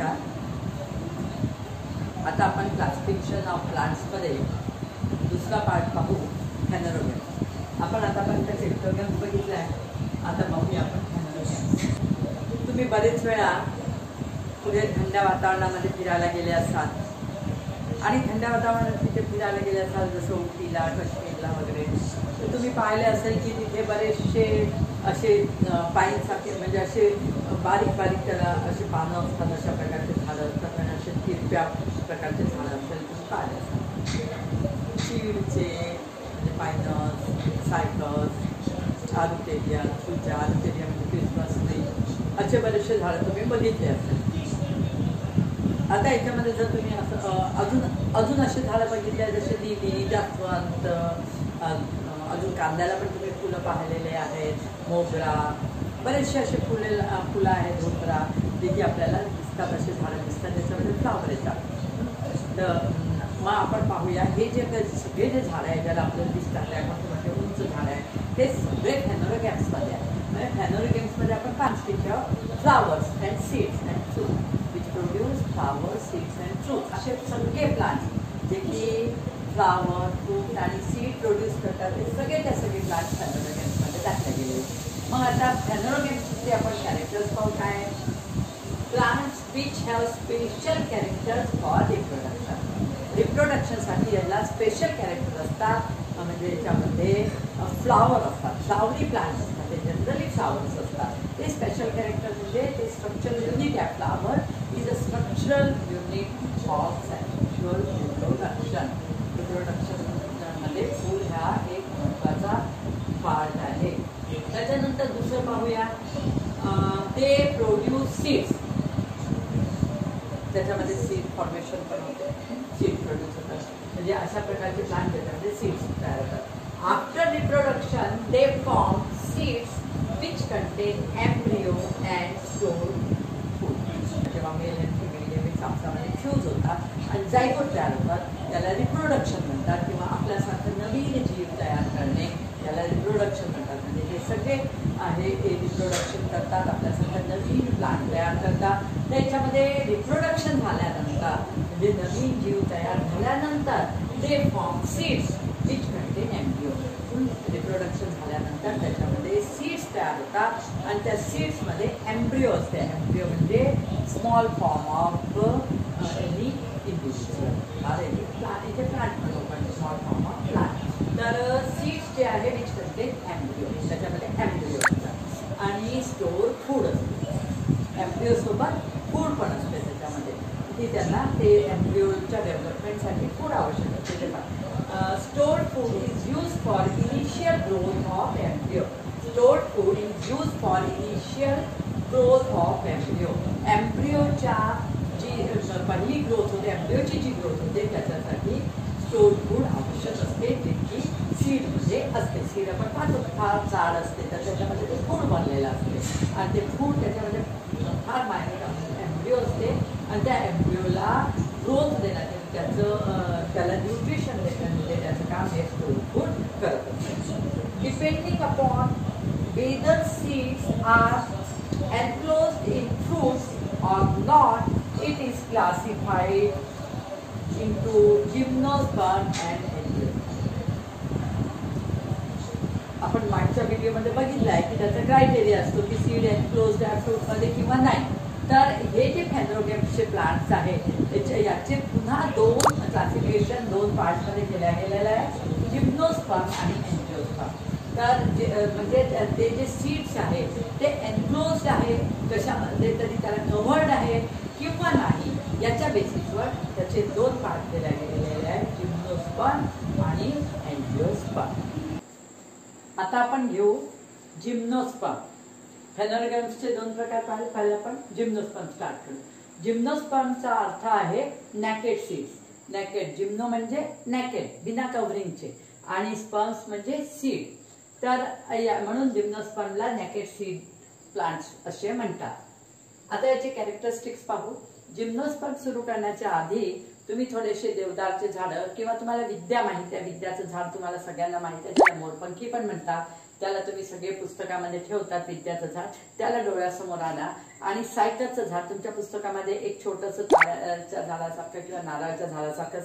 नमस्कार. आता आपण क्लासिफिकेशन ऑफ प्लांट्समध्ये दुसरा पार्ट पाहू, फॅनोरोगॅम्स. आपण आतापर्यंत क्रिप्टोगॅम्स बघितला आहे. आता बघूया आपण फॅनोरोगॅम्स. तुम्ही बरेच वेळा पुढे थंड वातावरणामध्ये फिरायला गेले असाल आणि थंड वातावरणात तिथे फिरायला गेले असाल, जसं उटीला, काश्मीरला वगैरे, तर तुम्ही पाहिले असेल की तिथे बरेचसे असे पाईनसारखे म्हणजे असे बारीक बारीक त्याला असे पानं असतात, अशा प्रकारचे झाडं असतात आणि असे तिरप्या प्रकारचे झाडं असतात तुम्ही पाहिले असाल. चीडचे म्हणजे पायनस, सायकस, आरुटेरिया, सुजा, आरुटेरिया म्हणजे क्रिसमस ट्री, असे बरेचसे झाडं तुम्ही बघितले असेल. आता याच्यामध्ये जर तुम्ही असं अजून असे झाडं बघितले जसे लिली, जास्वंत, अजून कांद्याला पण तुम्ही फुलं पाहिलेले आहेत, मोगरा, बरेचसे असे फुलं आहेत, धोत्रा, जे की आपल्याला दिसतात, असे झाडं दिसतात, त्याच्यामध्ये फ्लावर येतात. तर मग आपण पाहूया हे जे सगळे जे झाडं आहे ज्याला आपल्याला दिसतात, आपण म्हणजे उंच झाडं आहे, ते सगळे फॅनोरोगॅम्समध्ये आहे. म्हणजे फॅनोरोगॅम्समध्ये आपण constitute flowers and seeds and fruit which produce flowers, seeds and fruit, असे सगळे प्लांट्स जे की फ्लावर, फ्रूट आणि सीड प्रोड्यूस करतात, ते सगळे प्लांट्स फॅनोरोगॅम्समध्ये दाखले गेले. मग आता फॅनोरोगॅम्सचे आपण कॅरेक्टर्स पाहू. काय plants which have special characters for रिप्रोडक्शनसाठी याला स्पेशल कॅरेक्टर असतात. म्हणजे याच्यामध्ये फ्लावर असतात, फ्लावरी प्लांट्स असतात, ते जनरली फ्लावर्स असतात. ते स्पेशल कॅरेक्टर म्हणजे ते स्ट्रक्चरल युनिट आहे. Flower is a structural unit of sexual reproduction. रिप्रोडक्शनमध्ये फूल हा एक महत्त्वाचा पार्ट आहे. त्याच्यानंतर दुसरं पाहूया, ते प्रोड्यूस सीड्स. त्याच्यामध्ये सीड फॉर्मेशन पण होते, सीड प्रोड्यूस होतात. म्हणजे अशा प्रकारचे प्लांट ज्याच्यामध्ये सीड्स तयार होतात. After reproduction they form seeds which contain embryo and store food. जेव्हा मेल अँड फिमेल मिक्स आपसामध्ये फ्यूज होतात आणि जायगोट तयार होतात, त्याला रिप्रोडक्शन म्हणतात. किंवा आपल्यासारखं नवीन जीव तयार करणे याला रिप्रोडक्शन म्हणतात. म्हणजे हे सगळे आहे ते रिप्रोडक्शन करतात, आपल्यासारखं नवीन प्लांट तयार करतात. त्याच्यामध्ये रिप्रोडक्शन झाल्यानंतर म्हणजे नवीन जीव तयार झाल्यानंतर ते form seeds which contain embryo. Reproduction झाल्यानंतर त्याच्यामध्ये सीड्स तयार होतात आणि त्या सीड्समध्ये एम्ब्रियो असते. एम्ब्रियो म्हणजे small form of any individual. इथे प्लांट म्हणतो पण स्मॉल फॉर्म ऑफ प्लांट. तर सीड्स जे आहे विच कंटेन एम्ब्रियो, त्याच्यामध्ये एम्ब्रियो असतात आणि स्टोर फूड असते. एम्ब्रियो सोबत फूड पण असते त्याच्यामध्ये, की त्यांना ते एम्ब्रियोच्या डेव्हलपमेंटसाठी फूड आवश्यक असते. Stored food is use for initial growth of embryo. Stored food is use for initial growth of embryo. एम्ब्रियोच्या जी पहिली ग्रोथ होते, एम्ब्रियोची जी ग्रोथ होते, त्याच्यासाठी स्टोर्ड फूड आवश्यक असते, जे की सीडमध्ये असते. सीड आपण पाहतो फार जाड असते, तर त्याच्यामध्ये ते फूड बनलेलं असते आणि ते फूड त्याच्यामध्ये फार मायनर एम्ब्रिओ असते आणि त्या एम्ब्रिओला ग्रोथ देण्याचे त्याला न्यूट्रिशन देण्यामध्ये त्याचं काम हे स्टोर फूड करत असते. Depending upon whether seeds are enclosed in fruits or not, it is classified into gymnosperm and embryo. आपण मागच्या व्हिडिओमध्ये बघितलं आहे की त्याचा क्रायटेरिया असतो की सीड एनक्लोज्ड आहे फ्रूटमध्ये किंवा नाही. तर हे जे फॅनोरोगॅम्सचे प्लांट्स आहेत याचे पुन्हा दोन क्लासिफिकेशन दोन पार्ट्समध्ये केल्या गेलेलं आहे, जिम्नोस्पर्म आणि एन्जिओस्पर्म. तर म्हणजे ते जे सीड्स आहेत ते एनक्लोज्ड आहे कशामध्ये तरी, त्याला कव्हर्ड आहे किंवा नाही, याच्या बेसिसवर त्याचे दोन पार्ट केल्या गेलेले आहेत, जिम्नोस्पर्म आणि एन्जिओस्पर्म. आता आपण घेऊ जिम्नोस्पर्म. फॅनोरोगॅम्सचे दोन प्रकार पाहिले आपण. जिम्नोस्पर्म स्टार्ट करू. जिम्नोस्पर्मचा अर्थ आहे नॅकेड सीड्स. नॅकेड, जिम्नो म्हणजे नॅकेड, बिना कव्हरिंगचे, आणि स्पर्म्स म्हणजे सीड. तर म्हणून जिम्नोस्पर्मला नॅकेड सीड प्लांट्स असे म्हणतात. आता याचे कॅरेक्टरिस्टिक्स पाहू. जिम्नोस्पर्म सुरू करण्याच्या आधी तुम्ही थोडेसे देवदारचे झाडं किंवा तुम्हाला विद्या माहिती आहे, विद्याचं झाड तुम्हाला सगळ्यांना माहिती आहे, त्याला मोरपंखी पण म्हणतात, त्याला तुम्ही सगळे पुस्तकामध्ये ठेवतात विद्याचं झाड, त्याला डोळ्यासमोर आणा आणि सायकलचं झाड तुमच्या पुस्तकामध्ये एक छोटंसं ताळ्याच्या झाडासारखं किंवा नारळाच्या झाडासारखं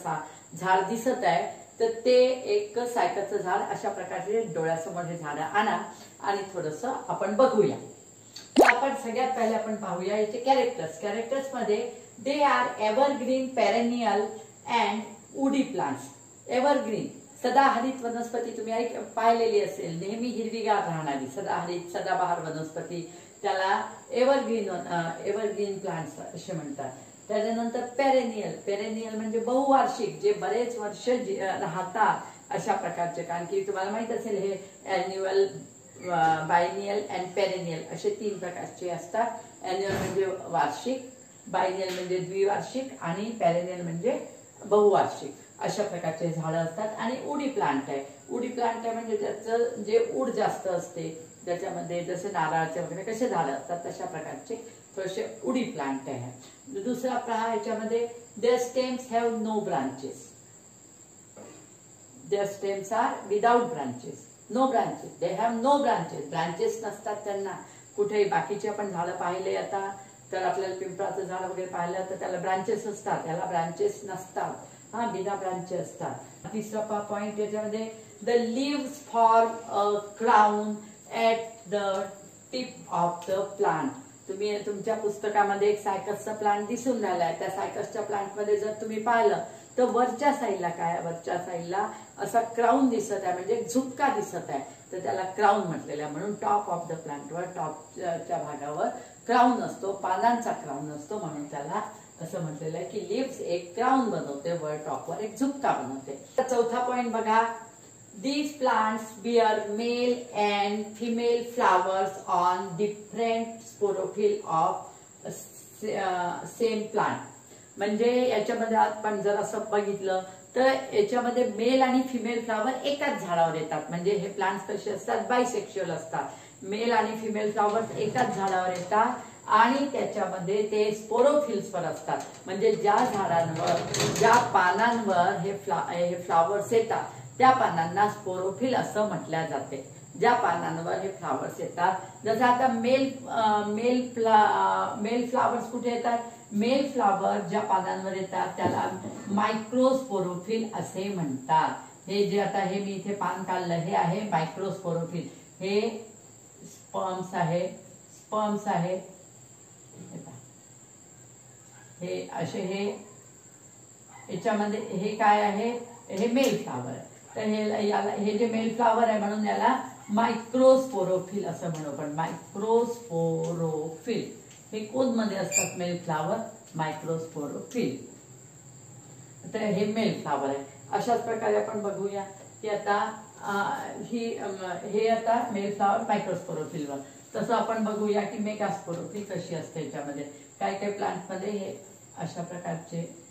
झाड दिसत आहे, तर ते एक सायकलचं झाड अशा प्रकारे डोळ्यासमोर हे झाड आणा आणि थोडंसं आपण बघूया. तर आपण सगळ्यात पहिले आपण पाहूया याचे कॅरेक्टर्स मध्ये they are evergreen, perennial and woody plants. Evergreen सदाहरित वनस्पती तुम्ही पाहिलेली असेल, नेहमी हिरवीगार राहणारी सदाहरित सदाबहार वनस्पती, त्याला एव्हरग्रीन प्लांट्स असे म्हणतात. त्याच्यानंतर पेरेनियल म्हणजे बहुवार्षिक, जे बरेच वर्ष राहतात अशा प्रकारचे. कारण की तुम्हाला माहित असेल हे अॅन्युअल, बायनियल अँड पेरेनियल असे 3 प्रकारचे असतात. अॅन्युअल म्हणजे वार्षिक, बायनियल म्हणजे द्विवार्षिक आणि पेरेनियल म्हणजे बहुवार्षिक, अशा प्रकारचे झाडं असतात. आणि वुडी प्लांट आहे म्हणजे त्याचं जे वूड जास्त असते, त्याच्यामध्ये जसे नारळाचे वगैरे कसे झाडं असतात तशा प्रकारचे थोडेसे वुडी प्लांट आहे. दुसरा प्रकार याच्यामध्ये their stems have no branches. Their stems are without branches. No branches, they have no branches. Branches नसतात त्यांना कुठेही. बाकीचे आपण झाडं पाहिले आता, तर आपल्याला पिंपळाचं झाड वगैरे पाहिलं तर त्याला ब्रांचेस असतात, याला ब्रांचेस नसतात. बिना ब्रांचेस असतात. तिसरा पॉइंट याच्यामध्ये the leaves form a crown at the tip of the plant. तुम्ही तुमच्या पुस्तकामध्ये एक सायकसचा प्लांट दिसून राहिलाय. त्या सायकसच्या प्लांटमध्ये जर तुम्ही पाहिलं तर वरच्या साईडला काय, वरच्या साईडला असा क्राऊन दिसत आहे, म्हणजे झुपका दिसत आहे, तर त्याला क्राऊन म्हटलेलं आहे. म्हणून टॉप ऑफ द प्लांटवर, टॉपच्या भागावर क्राऊन असतो, पानांचा क्राऊन असतो, म्हणून त्याला असं म्हटलेलं आहे की लिव्स एक क्राऊन बनवते, वर टॉपवर एक झुपका बनवते. चौथा पॉइंट बघा, these plants bear male and female flowers on different sporophyll of same plant. म्हणजे याच्यामध्ये आपण जर असं बघितलं तर याच्यामध्ये मेल आणि फिमेल फ्लावर एकाच झाडावर येतात. म्हणजे हे प्लांट्स कसे असतात, बायसेक्शुअल असतात. मेल आणि फिमेल फ्लावर्स एकाच झाडावर येतात आणि त्याच्यामध्ये ते स्पोरोफिल्सवर असतात. म्हणजे ज्या झाडांवर, ज्या पानांवर हे फ्लावर्स येतात त्या पानांना स्पोरोफिल असं म्हटल्या जाते. ज्या पानांवर हे फ्लावर्स येतात, जसं आता मेल फ्लावर्स कुठे येतात, मेल फ्लावर ज्या पानांवर येतात त्याला मायक्रोस्पोरोफिल असे म्हणतात. हे जे आता हे मी इथे पान काढलं हे आहे मायक्रोस्पोरोफिल. हे स्पर्म्स आहे, हे असे, हे याच्यामध्ये हे काय आहे, हे मेल फ्लावर आहे. तर हे जे मेल फ्लावर आहे म्हणून याला मायक्रोस्पोरोफिल असं म्हणू. पण मायक्रोस्पोरोफिल हे कोणमध्ये असतात मेल फ्लावर, मायक्रोस्पोरोफिल. तर हे मेल फ्लावर आहे. अशाच प्रकारे आपण बघूया की आता हे आता मेल फ्लावर मायक्रोस्पोरोफिलवर. तसं आपण बघूया की मेगास्पोरोफिल कशी असते. याच्यामध्ये काही काही प्लांट मध्ये हे अशा प्रकारचे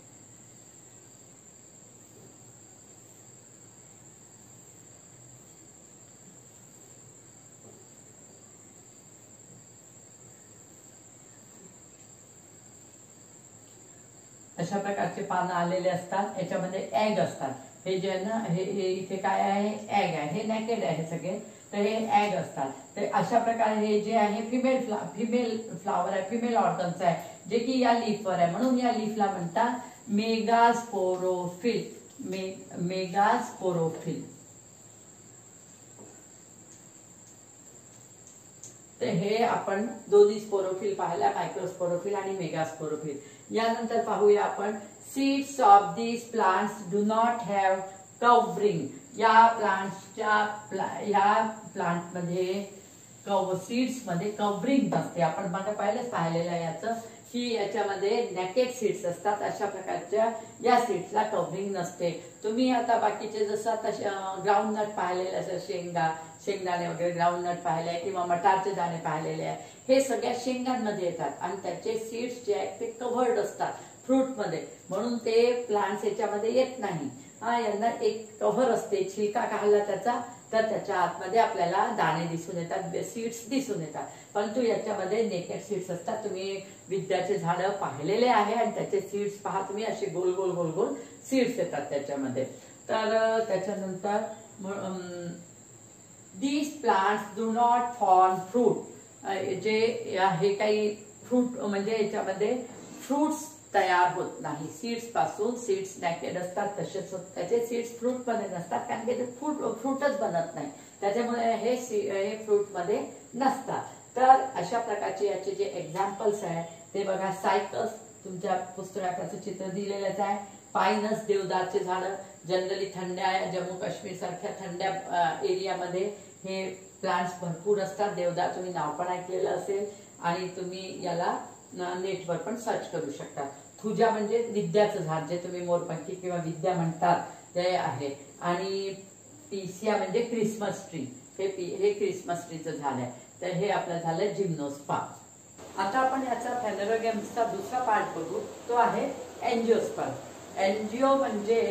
पानं आलेले असतात. याच्यामध्ये एग असतात. हे जे ना हे इथे काय आहे, एग आहे. हे नेकेड आहे सगळे, तर हे एग असतात. तर अशा प्रकारे हे जे आहे फिमेल फ्लावर आहे, फिमेल ऑर्गन्स आहे, जे की या लीफवर आहे. म्हणून या लीफला म्हणतात मेगास्पोरोफिल. मेगास्पोरोफिल. तर हे आपण दोन्ही स्पोरोफिल पाहिला, मायक्रोस्पोरोफिल आणि मेगास्पोरोफिल. यानंतर पाहूया आपण seeds of these plants do not have covering. या प्लांटमध्ये सीड्स मध्ये कव्हरिंग नसते. आपण मला पाहिलेलं आहे याचं की याच्यामध्ये नेकेड सीड्स असतात. अशा प्रकारच्या या सीड्सला कव्हरिंग नसते. तुम्ही आता बाकीचे जसं आता ग्राउंडनट पाहिलेले असेल, शेंगदाणे वगैरे ग्राउंडनट पाहिले आहे किंवा मटारचे दाणे पाहिलेले आहे, हे सगळ्या शेंगांमध्ये येतात आणि त्याचे सीड्स जे आहेत ते कव्हर्ड असतात फ्रूटमध्ये, म्हणून ते प्लांट्स याच्यामध्ये येत नाही. यांना एक कव्हर असते, छिलका काढला त्याचा तर त्याच्या आतमध्ये आपल्याला दाणे दिसून येतात, सीड्स दिसून येतात. परंतु याच्यामध्ये नेकेड सीड्स असतात. तुम्ही विद्याचे झाडं पाहिलेले आहे आणि त्याचे सीड्स पहा तुम्ही, असे गोल गोल गोल गोल सीड्स येतात त्याच्यामध्ये. तर त्याच्यानंतर these plants do not form fruit. जे हे काही फ्रूट म्हणजे याच्यामध्ये फ्रुट्स तयार होत नाही. सीड्स पासून सीड्स नॅकेड असतात, तसेच त्याचे सीड्स फ्रूट मध्ये नसतात कारण की ते फ्रूटच बनत नाही, त्याच्यामुळे हे फ्रूट मध्ये नसतात. तर अशा प्रकारचे याचे जे एक्झाम्पल्स आहे ते बघा. सायकस तुमच्या पुस्तकाचं चित्र दिलेलंच आहे. पायनस देवदारचे झाडं जनरली थंड्या जम्मू काश्मीर सारख्या थंड्या एरियामध्ये हे प्लांट्स भरपूर असतात. देवदार तुम्ही नाव पण ऐकलेलं असेल आणि तुम्ही याला नेटवर पण सर्च करू शकता. थुजा म्हणजे विद्याचं झाड, जे तुम्ही मोरपंखी किंवा विद्या म्हणतात ते आहे. आणि पिसिया म्हणजे क्रिसमस ट्री, हे क्रिसमस ट्रीचं झाड आहे. तर हे आपलं झालं जिम्नोस्पर्म. आता आपण याचा फेनरोगेम्सचा दुसरा पार्ट बघू, तो आहे एंजिओस्पर्म. एंजिओ म्हणजे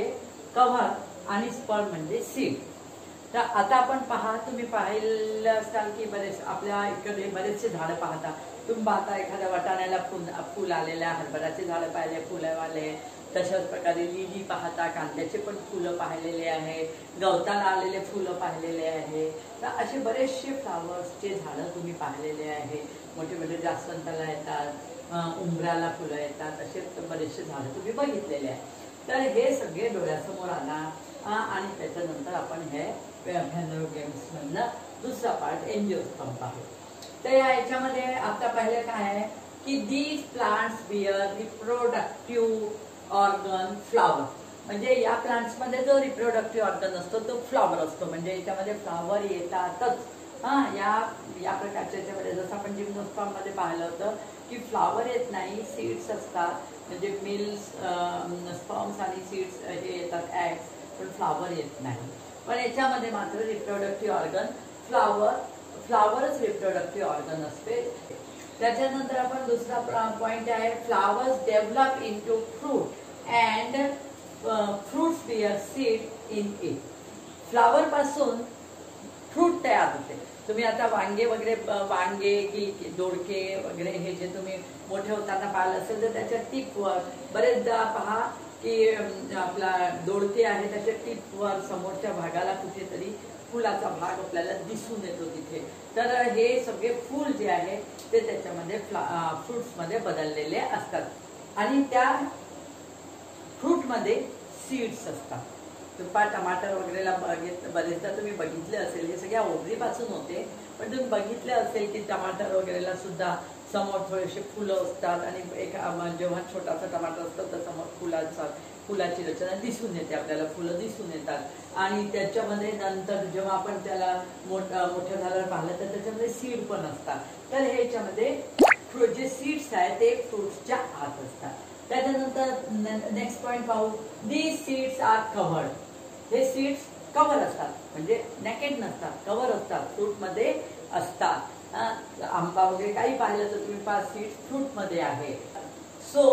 कव्हर आणि स्पर्म म्हणजे सीड. तर आता आपण पहा, तुम्ही पाहिलं असाल की बरेच आपल्या इकडे बरेचसे झाडं पाहता. तुम्ही पाहता एखाद्या वाटाण्याला फुल आलेल्या, हरभऱ्याचे झाडं पाहिले फुलवाले, तशाच प्रकारे लिली पाहता, कांद्याचे पण फुलं पाहिलेले आहे, गवताला आलेले फुलं पाहिलेले आहे. तर असे बरेचसे फ्लावर्सचे झाडं तुम्ही पाहिलेले आहे. मोठे मोठे जास्वंदाला येतात, उंबराला फुलं येतात, असे बरेचसे झाडं तुम्ही बघितलेले आहे. तर हे सगळे डोळ्यासमोर आला आणि त्याच्यानंतर आपण हे फेनरोगेम्स मधनं दुसरा पार्ट एंजिओस्पर्म पाहू. तर याच्यामध्ये आता पहिले काय आहे की these plants bear reproductive organ flower. म्हणजे या प्लांट्स मध्ये जो रिप्रोडक्टिव्ह ऑर्गन असतो तो फ्लावर असतो. म्हणजे याच्यामध्ये फ्लावर येतातच. या प्रकारच्या याच्यामध्ये जसं आपण जिम्नोस्पर्म मध्ये पाहिलं होतं की फ्लावर येत नाही, सीड्स असतात. म्हणजे मिल्स, स्पर्म्स आणि सीड्स हे येतात, ऍग्स, पण फ्लावर येत नाही. पण याच्यामध्ये मात्र रिप्रोडक्टिव्ह ऑर्गन फ्लावरच रिप्रोडक्टिव्ह ऑर्गन असते. त्याच्यानंतर आपण दुसरा पॉइंट आहे flowers develop into fruit and fruits bear seed in it. Flower पासून फ्रूट तयार होते. तुम्ही आता वांगे वगैरे, वांगे दोडके वगैरे हे जे तुम्ही मोठे होताना पाहिलं असेल तर त्याच्या टिपवर बरेचदा पहा की आपला दोडके आहे त्याच्या टिपवर समोरच्या भागाला कुठेतरी फुलाचा भाग आपल्याला दिसून येतो तिथे. तर हे सगळे फूल जे आहे ते त्याच्यामध्ये फ्रुट्स मध्ये बदललेले असतात आणि त्या फ्रूट मध्ये सीड्स असतात. तुपा टमाटर वगैरेला बरेचदा तुम्ही बघितले असेल, हे सगळ्या ओगरीपासून होते. पण तुम्ही बघितले असेल की टमाटर वगैरेला सुद्धा समोर थोडेसे फुलं असतात आणि जेव्हा छोटासा टमाटर असतो तर समोर फुलाची रचना दिसून येते, आपल्याला फुलं दिसून येतात. आणि त्याच्यामध्ये नंतर जेव्हा आपण त्याला मोठ्या झाल्यावर पाहिलं तर त्याच्यामध्ये सीड पण असतात. तर ह्याच्यामध्ये जे सीड्स आहेत ते फ्रुट्सच्या आत असतात. त्याच्यानंतर नेक्स्ट पॉइंट पाहू. These seeds are covered. हे सीड्स कव्हर असतात म्हणजे नॅकेड नसतात, कव्हर असतात, फ्रूट मध्ये असतात. आंबा वगैरे काही पाहिलं तर तुम्ही पहा सीड्स फ्रूट मध्ये आहे. So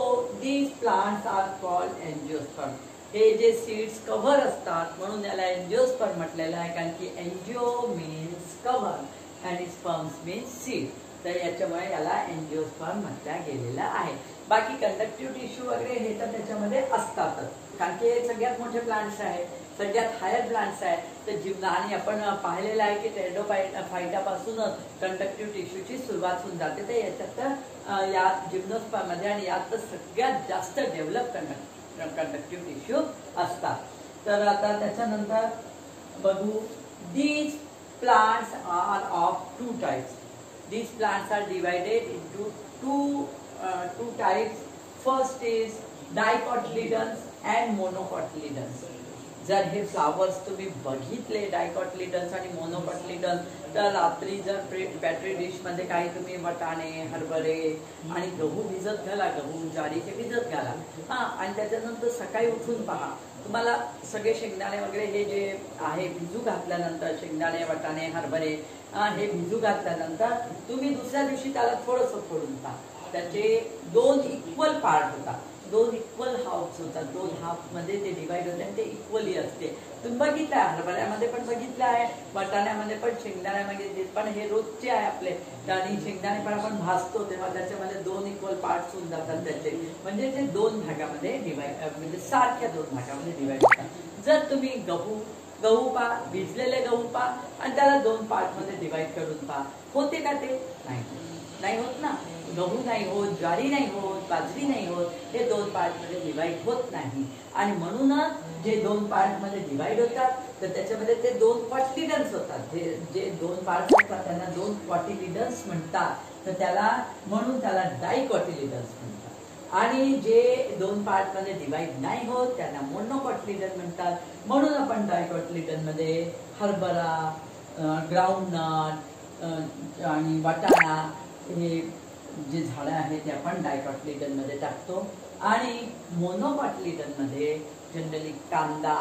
these plants are called angiosperm. हे जे सीड्स कव्हर असतात म्हणून याला एंजिओस्पर्म म्हटलेलं आहे, कारण की एंजिओ मीन्स कव्हर आणि स्पर्म्स मीन्स सीड. तर याच्यामुळे याला एंजिओस्पर्म म्हटलं गेलेलं आहे. बाकी कंडक्टिव्ह टिश्यू वगैरे हे तर त्याच्यामध्ये असतातच, कारण की हे सगळ्यात मोठे प्लांट्स आहेत, सगळ्यात हायर प्लांट्स आहेत. तर आणि आपण पाहिलेलं आहे की टेरिडोफाइटापासूनच कंडक्टिव्ह टिश्यूची सुरुवात होऊन जाते. तर याच्यात यात जिम्नोस्पर्म मध्ये आणि यात सगळ्यात जास्त डेव्हलप कंडक्टिव्ह टिश्यू असतात. तर आता त्याच्यानंतर बघू. These plants are of two types. These plants are divided into two types. First is dicotyledons and monocotyledons. जर हे फ्लावर्स तुम्ही बघितले डायकॉटिलिडन्स आणि मोनोकॉटिलिडन्स, तर रात्री जर बॅटरी डिश मध्ये काही तुम्ही वाटाणे, हरभरे आणि गहू भिजत घाला, गहू ज्वारीचे भिजत घाला आणि त्याच्यानंतर सकाळी उठून पहा, तुम्हाला सगळे शेंगदाणे वगैरे हे जे आहे भिजू घातल्यानंतर शेंगदाणे, वाटाणे, हरभरे हे भिजू घातल्यानंतर तुम्ही दुसऱ्या दिवशी त्याला थोडंसं फोडून पहा. त्याचे 2 इक्वल पार्ट होतात, 2 इक्वल हाफ्स होतात. 2 हाफ मध्ये ते डिवाइड होते आणि ते इक्वली असते. तुम्ही बघितलं आहे, हरभऱ्यामध्ये पण बघितलं आहे, वाटाण्यामध्ये पण, शेंगदाण्यामध्ये पण. हे रोजचे आहे आपले. आणि शेंगदाणे पण आपण भाजतो तेव्हा त्याच्यामध्ये 2 इक्वल पार्ट्स होऊन जातात त्याचे. म्हणजे ते 2 भागामध्ये डिवाइड, म्हणजे सारख्या 2 भागामध्ये डिवाइड होतात. जर तुम्ही गहू गहू पहा, भिजलेले गहू पहा आणि त्याला 2 पार्टमध्ये डिवाइड करून पहा, होते का ते? नाही होत ना. गहू नाही होत, ज्वारी नाही होत, बाजरी नाही होत, हे 2 पार्टमध्ये डिवाइड होत नाही. आणि म्हणूनच जे 2 पार्टमध्ये डिवाइड होतात तर त्याच्यामध्ये ते 2 कॉटिलिडन्स होतात. जे 2 पार्ट असतात त्यांना 2 कॉटिलिडन्स म्हणतात. तर त्याला म्हणून त्याला डायकॉटिलिडन्स म्हणतात. आणि जे 2 पार्टमध्ये डिवाइड नाही होत त्यांना मोनोकॉटिलिडन म्हणतात. म्हणून आपण डायकॉटिलिडनमध्ये हरभरा, ग्राउंडनट आणि वाटाणा हे जे झाडं आहेत ते आपण डायकॉटिलिडनमध्ये टाकतो. आणि मोनोकॉटिलिडनमध्ये जनरली कांदा,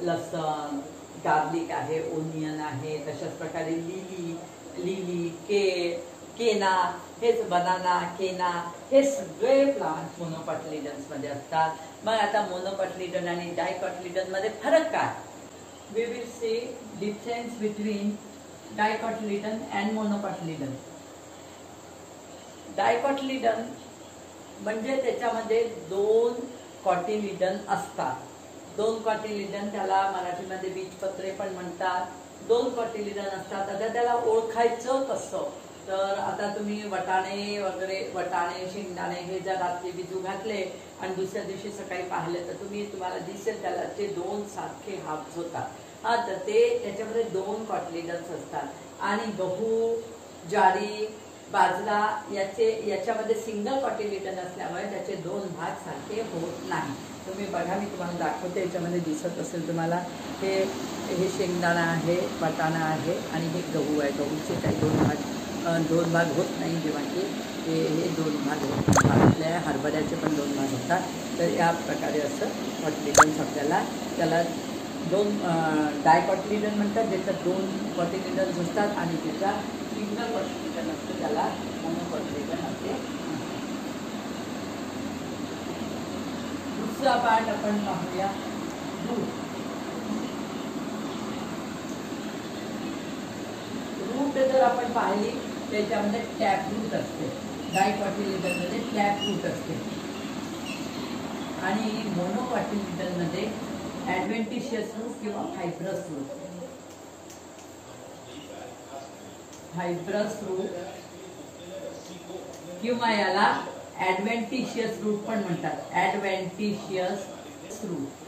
लसण, गार्लिक आहे, ओनियन आहे, तशाच प्रकारे लिली, केना, हेच बनाना, केना, हे सगळे प्लांट मोनोकॉटिलिडन्स मध्ये असतात. मग आता मोनोकॉटिलिडन आणि डायकॉटिलिडन मध्ये फरक काय? We will see difference between dicotyledon and monocotyledon. Dicotyledon म्हणजे त्याच्यामध्ये 2 कॉटिलिडन असतात. 2 कॉटिलिडन, त्याला मराठीमध्ये बीजपत्रे पण म्हणतात. 2 कॉटिलिडन असतात. आता त्याला ओळखायचं कसं? तर आता तुम्ही वटाणे, शेंगदाणे हे जर रात्री भिजू घातले आणि दुसऱ्या दिवशी सकाळी पाहिले तर तुम्हाला दिसेल त्याला ते 2 सारखे हाफ्स होतात. हा, तर ते त्याच्यामध्ये 2 कॉटिलिडन्स असतात. आणि गहू, ज्वारी, बाजरा याच्यामध्ये सिंगल कॉटिलिडन असल्यामुळे त्याचे 2 भाग सारखे होत नाही. तुम्ही बघा, मी तुम्हाला दाखवते, याच्यामध्ये दिसत असेल तुम्हाला, हे शेंगदाणा आहे, वाटाणा आहे आणि हे गहू आहे. गहूचे काही 2 भाग होत नाही, जेव्हा की हे 2 भाग होतात. आपल्या हरभऱ्याचे पण 2 भाग होतात. तर या प्रकारे असं कॉटिलिडन्स आपल्याला, त्याला 2 डायकॉटिलिडन म्हणतात, ज्याच्यात 2 कॉटिलिडन्स असतात आणि ज्याचा सिंगल कॉटिलिडन असतं त्याला मोनोकॉटिलिडन असते. दुसरा पार्ट आपण पाहूया, रूट जर आपण पाहिली त्याच्यामध्ये टॅप रूट असते. डायकॉटिलिडन मध्ये टॅप रूट असते आणि मोनोकॉटिलिडन मध्ये ऍडव्हेंटिशियस रूट किंवा फायब्रस रूट किंवा याला ऍडव्हेंटिशियस रूट पण म्हणतात. ऍडव्हेंटिशियस रूट.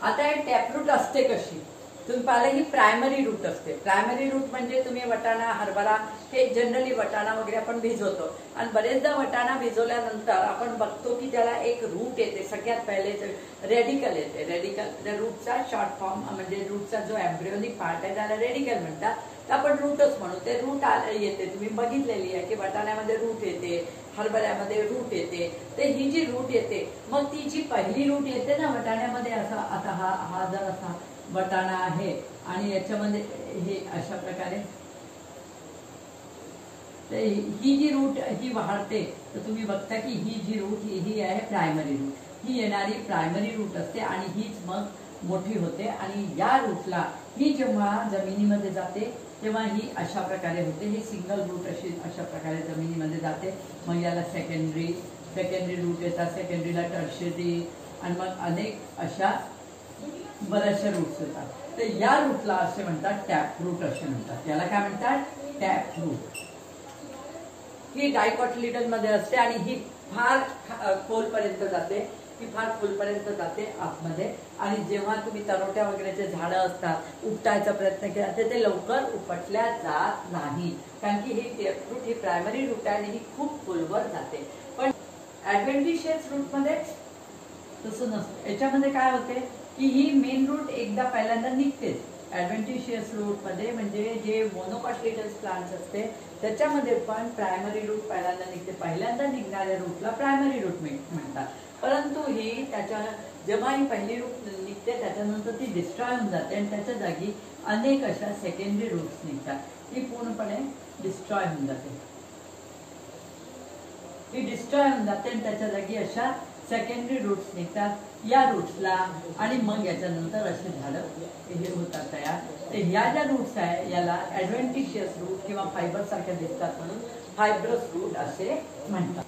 आता हे टॅपरूट असते कशी? तुम्ही पाहिलं, ही प्रायमरी रूट असते. प्रायमरी रूट म्हणजे तुम्ही वटाणा, हरभरा, हे जनरली वटाणा वगैरे आपण भिजवतो आणि बरेचदा वटाणा भिजवल्यानंतर आपण बघतो की त्याला एक रूट येते. सगळ्यात पहिले रेडिकल येते. रेडिकल रूटचा शॉर्ट फॉर्म म्हणजे रूटचा जो एम्ब्रियोनिक पार्ट आहे त्याला रेडिकल म्हणतात. तर आपण रूटच म्हणू. ते रूट येते, तुम्ही बघितलेली आहे की वटाण्यामध्ये रूट येते, हरभऱ्यामध्ये रूट येते. तर ही जी रूट येते, मग ती जी पहिली रूट येते ना वटाण्यामध्ये, असा आता हा जर असा वटाणा आहे आणि याच्यामध्ये हे अशा प्रकारे, तर ही जी रूट ही वाढते, तर तुम्ही बघता की ही जी रूट ही आहे प्रायमरी रूट. ही येणारी प्रायमरी रूट असते आणि हीच मग मोठी होते. आणि या रूटला ही जेव्हा जमिनीमध्ये जाते तेव्हा ही अशा प्रकारे होते. ही सिंगल रूट अशा प्रकारे जमिनीमध्ये जाते. मग याला सेकंडरी रूट येतात, सेकंडरीला टर्शियरी आणि मग अनेक अशा बऱ्याचशा रूट्स येतात. तर या रूटला असे म्हणतात टॅप रूट असे म्हणतात. याला काय म्हणतात? Tap route. ही डायकॉटिलिडन मध्ये असते आणि ही फार खोलपर्यंत जाते. ही फार खोलपर्यंत जाते आतमध्ये. आणि जेव्हा तुम्ही तरोट्या वगैरेचे झाडं असतात, उपटायचा प्रयत्न केला तर ते लवकर उपटल्या जात नाही, कारण की ही टॅप रूट ही प्रायमरी रूट आहे आणि ही खूप खोलवर जाते. पण ऍडव्हेंटिशियस रूट मध्ये तसं नसतं. याच्यामध्ये काय होते की ही मेन रूट एकदा पहिल्यांदा निघतेच. ऍडव्हेंटिशियस रूट मध्ये म्हणजे जे मोनोकॉटिलिडन्स प्लांट्स असते त्याच्यामध्ये पण प्रायमरी रूट पहिल्यांदा निघते. पहिल्यांदा निघणाऱ्या रूटला प्रायमरी रूट म्हणतात. परंतु ही जेव्हा ही पहिली रूट निघते त्याच्यानंतर ती डिस्ट्रॉय होऊन जाते आणि त्याच्या जागी अनेक अशा सेकंडरी रूट्स निघतात. ही पूर्णपणे डिस्ट्रॉय होऊन जाते. ही डिस्ट्रॉय होऊन जाते आणि त्याच्या जागी अशा सेकंडरी रूट्स निघतात या रूट्सला. आणि मग याच्यानंतर असे झाडं हे होतात तयार. तर ह्या ज्या रूट्स आहे याला ऍडव्हेंटिशियस रूट किंवा फायबर सारख्या दिसतात म्हणून फायब्रस रूट असे म्हणतात.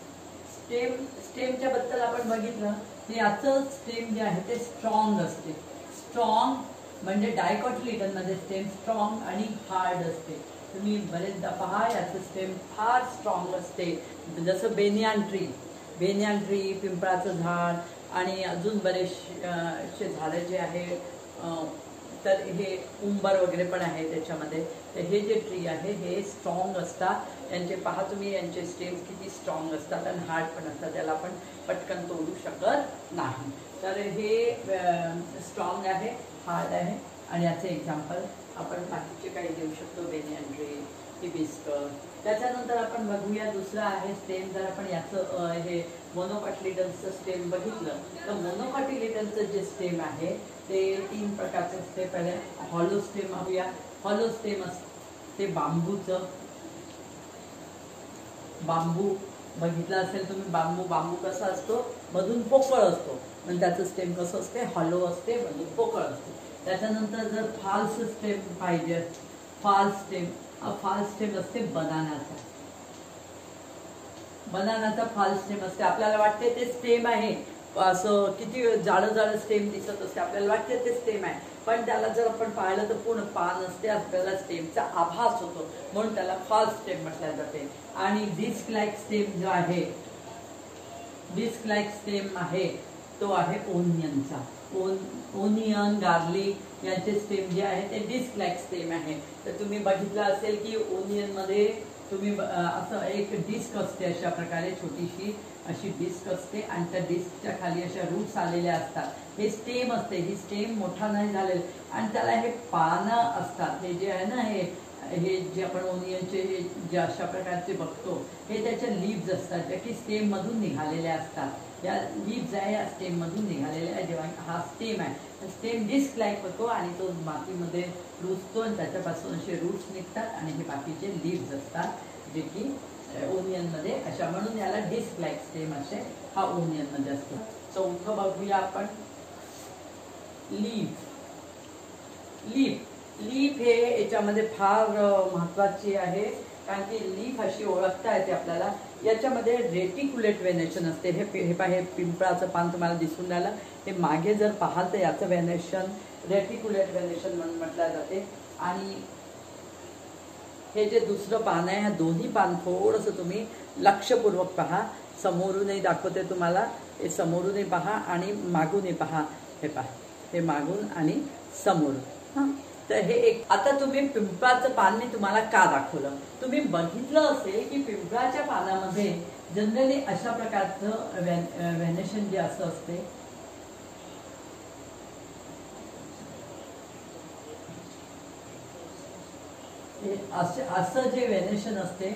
स्टेमच्या बद्दल आपण बघितलं की याचं स्टेम जे आहे ते स्ट्रॉंग असते. स्ट्रॉंग म्हणजे डायकॉटिलिडन मध्ये स्टेम स्ट्रॉंग आणि हार्ड असते. तुम्ही बरेचदा पहा याचं स्टेम फार स्ट्रॉंग असते. जसं बेनियान ट्री, पिंपळाचं झाड आणि अजून बरेचसे झाडं जे आहे, तर हे उंबर वगैरे पण आहे त्याच्यामध्ये. तर हे जे ट्री आहे हे स्ट्रॉंग असतात. यांचे पहा तुम्ही, यांचे स्टेम्स किती स्ट्रॉंग असतात आणि हार्ड पण असतात, त्याला आपण पटकन तोडू शकत नाही. तर हे स्ट्रॉंग आहे, हार्ड आहे. आणि याचे एक्झाम्पल आपण बाकीचे काही देऊ शकतो, बेनियन ट्री, हिबिस्कस. त्याच्यानंतर आपण बघूया दुसरं आहे स्टेम. जर आपण याचं हे मोनोकॉटिलिडनचं स्टेम बघितलं तर मोनोकॉटिलिडनचं जे स्टेम आहे ते 3 प्रकारचे असते. पहिले हॉलो स्टेम बघूया. हॉलो स्टेम असते बांबूचं. बांबू बघितला असेल तुम्ही, बांबू कसा असतो, मधून पोकळ असतो, पण त्याचं स्टेम कसं असते, हॉलो असते, मधून पोकळ असते. त्याच्यानंतर जर फाल्स स्टेम पाहिजे, फाल्स स्टेम असते बनानाचा फाल्स स्टेम असते. आपल्याला वाटते ते स्टेम आहे, असं किती जाडं स्टेम दिसत असते, आपल्याला वाटते ते स्टेम आहे, पण त्याला जर आपण पाहिलं तर पूर्ण पान असते, आपल्याला स्टेमचा आभास होतो, म्हणून त्याला फाल्स स्टेम म्हटल्या जाते. आणि डिस्क लाईक स्टेम जो आहे, डिस्क लाईक स्टेम आहे तो आहे ओनियनचा. ओनियन, गार्लिक यांचे स्टेम जे आहे ते डिस्क लाईक स्टेम आहे. तर तुम्ही बघितलं असेल की ओनियन मध्ये तुम्ही असं एक डिस्क असते, अशा प्रकारे छोटीशी अशी डिस्क असते आणि त्या डिस्कच्या खाली अशा रूट्स आलेल्या असतात. हे स्टेम असते, ही स्टेम मोठा नाही झालेलं आणि त्याला हे पानं असतात. हे जे आहे ना, हे जे आपण ओनियनचे जे अशा प्रकारचे बघतो हे त्याच्या लीव्ज असतात, ज्या की स्टेम मधून निघालेल्या असतात. या लीव्ज आहे या स्टेम मधून निघालेल्या आहे. जेव्हा हा स्टेम आहे, स्टेम डिस्क लाईक होतो आणि तो मातीमध्ये रुजतो आणि त्याच्यापासून असे रूट्स निघतात आणि हे बाकीचे लीव्ज असतात जे की ओनियन मध्ये अशा, म्हणून याला डिस्क लाईक स्टेम असे हा ओनियन मध्ये असतो. चौथं बघूया आपण, लीफ. हे याच्यामध्ये फार महत्वाची आहे, कारण की लीफ अशी ओळखता येते आपल्याला. याच्यामध्ये रेटिक्युलेट व्हेनेशन असते. हे पिंपळाचं पान तुम्हाला दिसून राहिलं, हे मागे जर पाहाल तर याचं व्हेनेशन रेटिक्युलेट व्हेनेशन म्हणून म्हटलं जाते. आणि हे जे दुसरं पान आहे, ह्या दोन्ही पान थोडंसं तुम्ही लक्षपूर्वक पहा. समोरूनही दाखवते तुम्हाला, हे समोरूनही पहा आणि मागूनही पहा. हे पहा, हे मागून आणि समोरून. तर हे एक, आता तुम्ही पिंपळाचं पान मी तुम्हाला का दाखवलं, तुम्ही बघितलं असेल की पिंपळाच्या पानामध्ये जनरली अशा प्रकारचं व्हेनेशन जे असं असते, असं जे व्हेनेशन असते,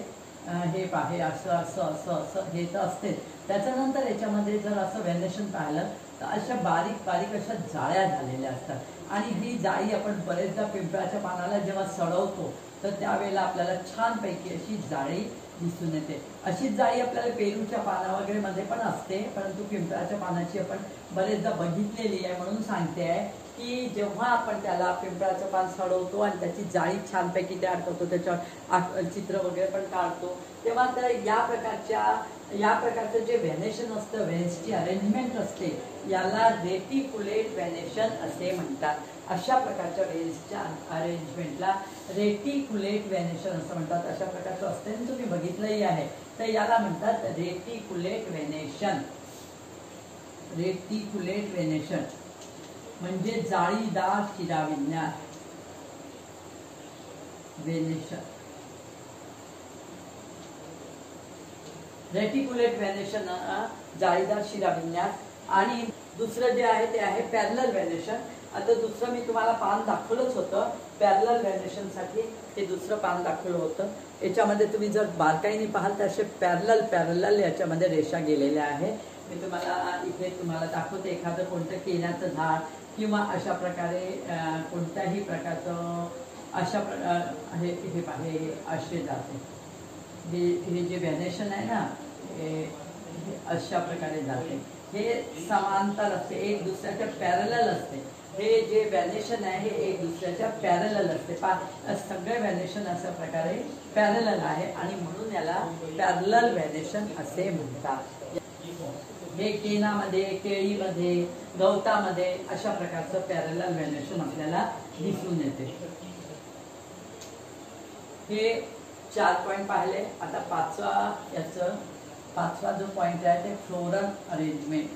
हे पाहे असं असं असं असं हे तर असते. त्याच्यानंतर याच्यामध्ये जर असं व्हेनेशन पाहिलं तर अशा बारीक बारीक अशा जाळ्या झालेल्या असतात. आणि ही जाळी आपण बरेचदा पिंपळाच्या पानाला जेव्हा सडवतो तर त्यावेळेला आपल्याला छानपैकी अशी जाळी दिसून येते. अशीच जाळी आपल्याला पेरूच्या पाना वगैरे मध्ये पण असते, परंतु पिंपळाच्या पानाची आपण बरेचदा बघितलेली आहे, म्हणून सांगते आहे की जेव्हा आपण त्याला पिंपळाचं पान सडवतो आणि त्याची जाळी छानपैकी तयार करतो, त्याच्यावर चित्र वगैरे पण काढतो, तेव्हा तर या प्रकारचं जे व्हेनेशन असतं, व्हेन्सची अरेंजमेंट असते, याला रेटिक्युलेट व्हेनेशन असे म्हणतात. अशा प्रकारच्या व्हेन्सच्या अरेंजमेंटला रेटिक्युलेट व्हेनेशन असं म्हणतात. अशा प्रकारचं असते, तुम्ही बघितलंही आहे. तर याला म्हणतात रेटिक्युलेट व्हेनेशन. रेटिक्युलेट व्हेनेशन म्हणजे जाळीदार शिराविन्यास. व्हेनेशन, रेटिक्युलेट व्हेनेशन, जाळीदार शिराविन्यास. आणि दुसरं जे आहे ते आहे पॅरलल व्हेनेशन. आता दुसरं मी तुम्हाला पान दाखवलंच होतं, पॅरलल व्हेनेशन साठी हे दुसरं पान दाखवलं होतं. याच्यामध्ये तुम्ही जर बारकाईने पाहाल तर असे पॅरलल याच्यामध्ये रेषा गेलेल्या आहे. मी तुम्हाला इथे दाखवते. एखादं कोणतं केल्याचं झाड किंवा अशा प्रकारे कोणत्याही प्रकारचं अशा हे असे जाते. हे जे व्हेनेशन आहे ना, हे अशा प्रकारे जाते. हे समांतर असते, एक दुसऱ्याच्या पॅरलल असते. हे जे व्हेनेशन आहे हे एक दुसऱ्याच्या पॅरलल असते. सगळे व्हेनेशन अशा प्रकारे पॅरलल आहे आणि म्हणून याला पॅरलल व्हेनेशन असे म्हणतात. हे केनामध्ये, केळीमध्ये, गवतामध्ये अशा प्रकारचं पॅरलल व्हेनेशन आपल्याला दिसून येते. हे 4 पॉइंट पाहिले. आता पाचवा जो पॉइंट आहे ते फ्लोरल अरेंजमेंट.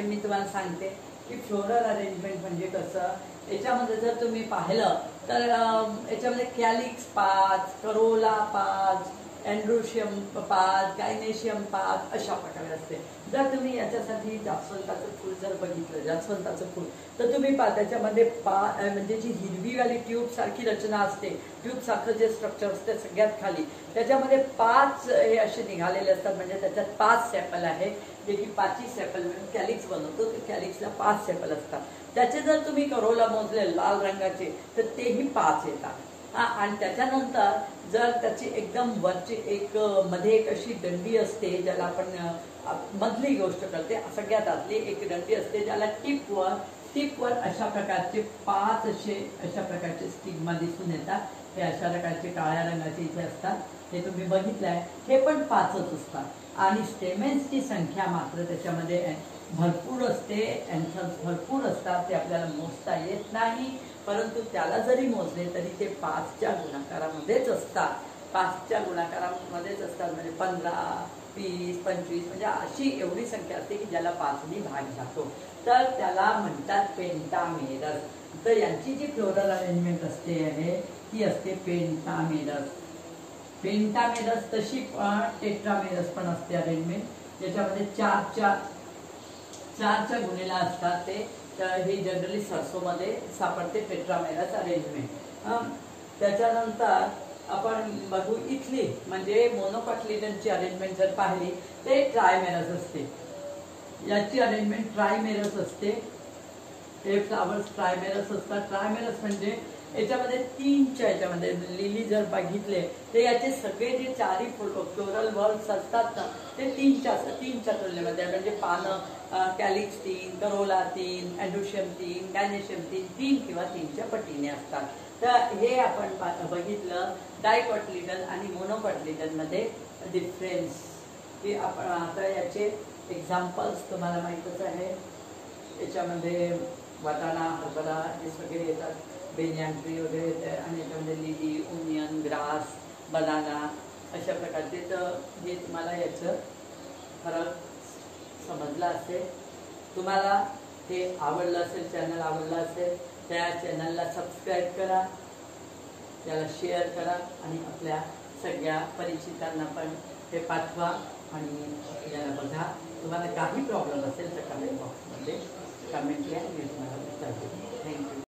मी तुम्हाला सांगते की फ्लोरल अरेंजमेंट म्हणजे कसं. याच्यामध्ये जर तुम्ही पाहिलं तर याच्यामध्ये कॅलिक्स 5, करोला 5, एंड्रोशियम 5, गायनेशियम 5 अशा प्रकारे असते. जर तुम्ही याच्यासाठी जास्वंदाचं फूल जर बघितलं, जास्वंदाचं फूल, तर तुम्ही त्याच्यामध्ये म्हणजे जी हिरवीवाली ट्यूब सारखी रचना असते, ट्यूब सारखं जे स्ट्रक्चर असते सगळ्यात खाली, त्याच्यामध्ये 5 हे असे निघालेले असतात. म्हणजे त्याच्यात 5 सेपल आहे, जे की 5ही सेपल मिळून कॅलिक्स बनवतो. तर कॅलिक्सला 5 सेपल असतात. त्याचे जर तुम्ही करोला मोजले लाल रंगाचे तर तेही 5 येतात. आणि त्याच्यानंतर जर त्याची एकदम वरची मध्ये एक अशी दंडी असते, ज्याला आपण मधली गोष्ट करते सगळ्यात आतली एक दंडी असते, ज्याला टिपवर अशा प्रकारचे 5 अशा प्रकारचे स्टिग्मा दिसून येतात. हे अशा प्रकारचे काळ्या रंगाचे इथे असतात. हे तुम्ही बघितलंय. हे पण 5च असतात. आणि स्टेमेन्सची संख्या मात्र त्याच्यामध्ये भरपूर असते. एन्थल्स भरपूर असतात. ते आपल्याला मोजता येत नाही. परंतु त्याला जरी मोजले तरी ते 5च्या गुणाकारामध्येच असतात. 5च्या गुणाकारामध्येच असतात. म्हणजे 15, 20, 25 म्हणजे अशी एवढी संख्या असते की ज्याला 5नी भाग जातो. तर त्याला म्हणतात पेंटामेरस. तर यांची जी फ्लोरल अरेंजमेंट असते आहे ती असते पेंटामेरस. पेंटामेरस तशी टेट्रामेरस पण असते अरेंजमेंट, ज्याच्यामध्ये 4च्या गुणेला असतात ते. तर हे जनरली सरसोमध्ये सापडते टेट्रामेरस अरेंजमेंट. त्याच्यानंतर आपण बघू इथली म्हणजे मोनोकॉटिलिडनची अरेंजमेंट जर पाहिली ते ट्रायमेरस असते. याची अरेंजमेंट ट्रायमेरस असते. हे फ्लावर्स ट्रायमेरस असतात. ट्रायमेरस म्हणजे याच्यामध्ये 3च्या याच्यामध्ये लिली जर बघितले तर याचे सगळे जे 4ही फ्लोरल वर्ड्स असतात ना ते 3च्या तुलनेमध्ये. म्हणजे पानं कॅलिक्स 3, करोला 3, एंड्रोशियम 3, गायनेशियम 3 किंवा 3च्या पटीने असतात. तर हे आपण बघितलं डायकॉटिलिडन आणि मोनोकॉटिलिडन मध्ये डिफरन्स. की आपण आता याचे एक्झाम्पल्स तुम्हाला माहीतच आहे. याच्यामध्ये वाटाणा, हरभरा हे सगळे येतात. बेनियन ट्री वगैरे येते. आणि याच्यामध्ये लिली, ओनियन, ग्रास, बनाना अशा प्रकारचे. तर हे तुम्हाला याचं फरक समजला असेल. तुम्हाला हे आवडलं असेल, चॅनल आवडलं असेल, त्या चॅनलला सबस्क्राईब करा, त्याला शेअर करा आणि आपल्या सगळ्या परिचितांना पण ते पाठवा आणि याला बघा. तुम्हाला काही प्रॉब्लेम असेल तर कमेंट बॉक्समध्ये कमेंट द्या. मी तुम्हाला विचारते. थँक्यू.